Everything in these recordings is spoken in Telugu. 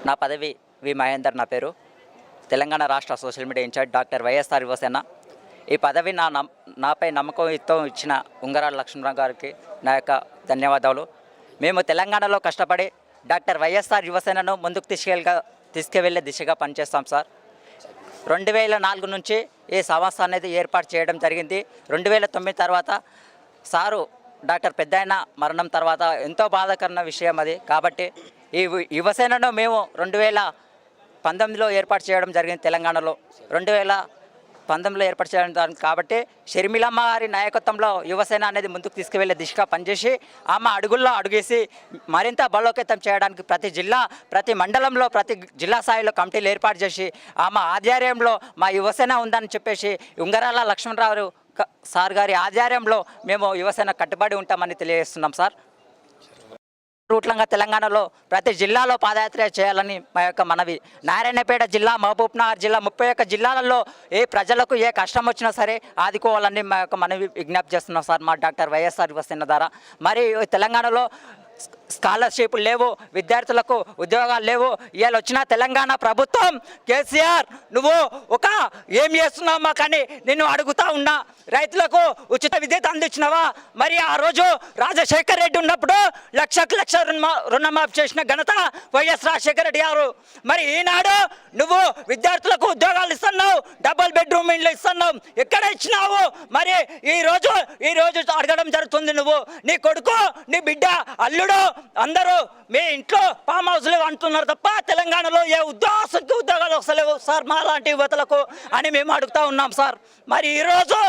నా పదవి వి మహేందర్ నా పేరు. తెలంగాణ రాష్ట్ర social media incharge doctor YSR Yuvasena. ఈ పదవి నాపై నమ్మకంతో ఇచ్చిన ఉంగరాల లక్ష్మణరావు గారికి నా యొక్క ధన్యవాదాలు. మేము తెలంగాణలో కష్టపడి డాక్టర్ వైఎస్ఆర్ యువసేనను ముందుకు తీసుకువెళ్ళే దిశగా పనిచేస్తాం సార్. 2004 నుంచి ఈ సంస్థ అనేది ఏర్పాటు చేయడం జరిగింది. 2009 తర్వాత సారు డాక్టర్ పెద్దాయన మరణం తర్వాత ఎంతో బాధాకరమైన విషయం అది. కాబట్టి ఈ యువసేనను మేము 2019లో ఏర్పాటు చేయడం జరిగింది. తెలంగాణలో 2019లో ఏర్పాటు చేయడం జరిగింది. కాబట్టి షర్మిలమ్మ గారి నాయకత్వంలో యువసేన అనేది ముందుకు తీసుకువెళ్ళే దిశగా పనిచేసి ఆమె అడుగుల్లో అడుగేసి మరింత బలోపేతం చేయడానికి ప్రతి జిల్లా, ప్రతి మండలంలో, ప్రతి జిల్లా స్థాయిలో కమిటీలు ఏర్పాటు చేసి ఆమె ఆధ్వర్యంలో మా యువసేన ఉందని చెప్పేసి ఉంగరాల లక్ష్మణరావు సార్ గారి ఆధ్వర్యంలో మేము యువసేన కట్టుబడి ఉంటామని తెలియజేస్తున్నాం సార్. రూట్లంగా తెలంగాణలో ప్రతి జిల్లాలో పాదయాత్ర చేయాలని మా యొక్క మనవి. నారాయణపేట జిల్లా, మహబూబ్నగర్ జిల్లా, 31 జిల్లాలలో ఏ ప్రజలకు ఏ కష్టం వచ్చినా సరే ఆదుకోవాలని మా యొక్క మనవి విజ్ఞప్తి చేస్తున్నాం సార్ మా డాక్టర్ వైఎస్ఆర్ యువసేన ద్వారా. మరి తెలంగాణలో స్కాలర్షిప్లు లేవు, విద్యార్థులకు ఉద్యోగాలు లేవు. ఇవాళ వచ్చిన తెలంగాణ ప్రభుత్వం కేసీఆర్ నువ్వు ఏం చేస్తున్నావా కానీ నిన్ను అడుగుతా ఉన్నా, రైతులకు ఉచిత విద్యుత్ అందించినవా? మరి ఆ రోజు రాజశేఖర్ రెడ్డి ఉన్నప్పుడు లక్ష రుణమాఫీ చేసిన ఘనత వైఎస్ రాజశేఖర రెడ్డి గారు. మరి ఈనాడు నువ్వు విద్యార్థులకు ఉద్యోగాలు ఇస్తున్నావు, డబుల్ బెడ్రూమ్ ఇండ్లు ఇస్తున్నావు, ఎక్కడ ఇచ్చినావు? మరి ఈ రోజు అడగడం జరుగుతుంది. నువ్వు, నీ కొడుకు, నీ బిడ్డ, అల్లుడు అందరూ మీ ఇంట్లో ఫామ్ హౌస్లు అంటున్నారు తప్ప తెలంగాణలో ఏ ఉద్యోగాలు వస్తలేవు సార్ మా లాంటి యువతలకు అని మేము అడుగుతా ఉన్నాం సార్. మరి ఈరోజు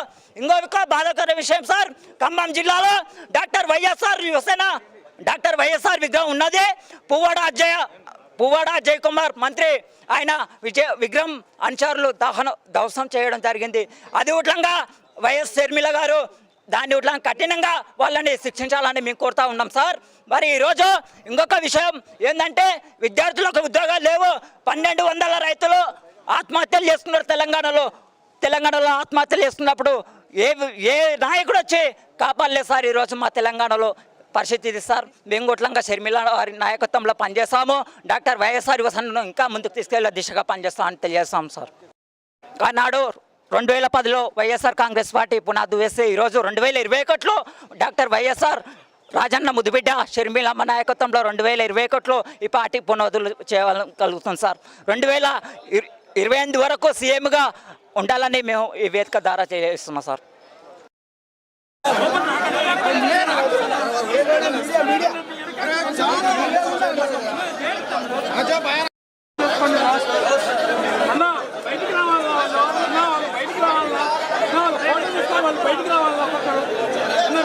ఇంకొక బాధాకర విషయం సార్, ఖమ్మం జిల్లాలో doctor YSR Yuvasena doctor YSR విగ్రహం ఉన్నది. పువ్వాడ అజయ్ కుమార్ మంత్రి ఆయన విగ్రహం అనుచరులు ధ్వంసం చేయడం జరిగింది. అది ఉట్లంగా వైఎస్ షర్మిల గారు దాన్ని ఇట్లా కఠినంగా వాళ్ళని శిక్షించాలని మేము కోరుతా ఉన్నాం సార్. మరి ఈరోజు ఇంకొక విషయం ఏంటంటే విద్యార్థులకు ఉద్యోగాలు లేవు. 1200 రైతులు ఆత్మహత్యలు చేసుకున్నారు తెలంగాణలో ఆత్మహత్యలు చేసుకున్నప్పుడు ఏ నాయకుడు వచ్చి కాపాడలేదు సార్. ఈరోజు మా తెలంగాణలో పరిస్థితి ఇది సార్. మేము గుట్లంగా షర్మిల వారి నాయకత్వంలో పనిచేస్తాము. డాక్టర్ వైఎస్ఆర్ యువసేనను ఇంకా ముందుకు తీసుకెళ్లే దిశగా పనిచేస్తామని తెలియజేస్తాం సార్. ఆనాడు 2010లో వైఎస్ఆర్ కాంగ్రెస్ పార్టీ పునాది వేస్తే ఈరోజు 2021లో డాక్టర్ వైఎస్ఆర్ రాజన్న ముద్దుబిడ్డ షర్మిలమ్మ నాయకత్వంలో 2021లో ఈ పార్టీ పునాదులు చేయగలుగుతుంది సార్. 2028 వరకు సీఎంగా ఉండాలని మేము ఈ వేదిక ద్వారా తెలియజేస్తున్నాం సార్.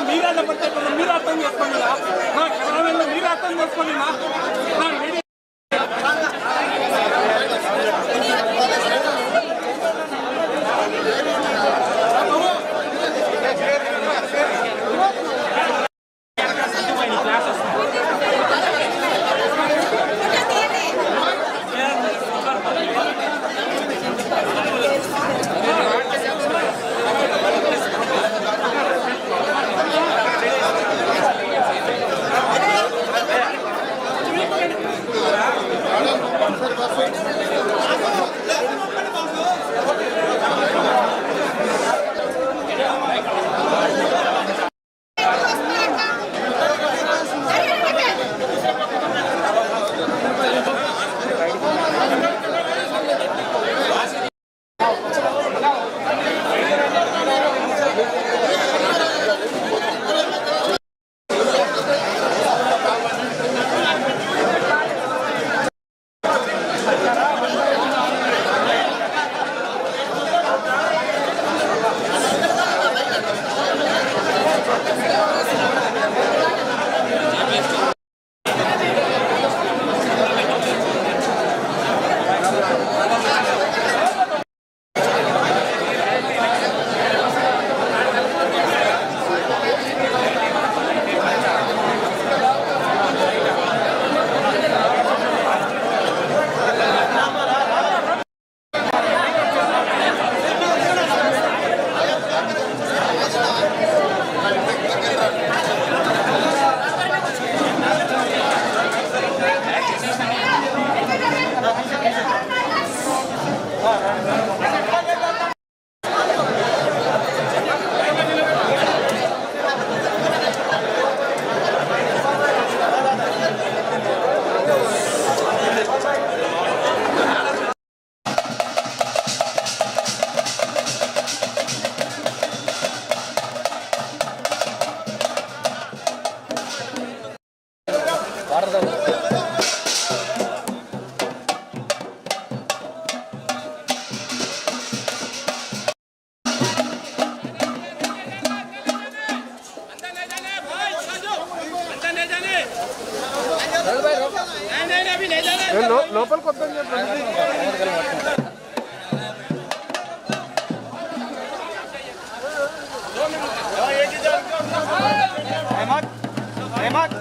మీరు అర్థం చేసుకోండి, మీరు అర్థం చేసుకోండి. లోపలికి వద్దని చెప్పండి. Emak.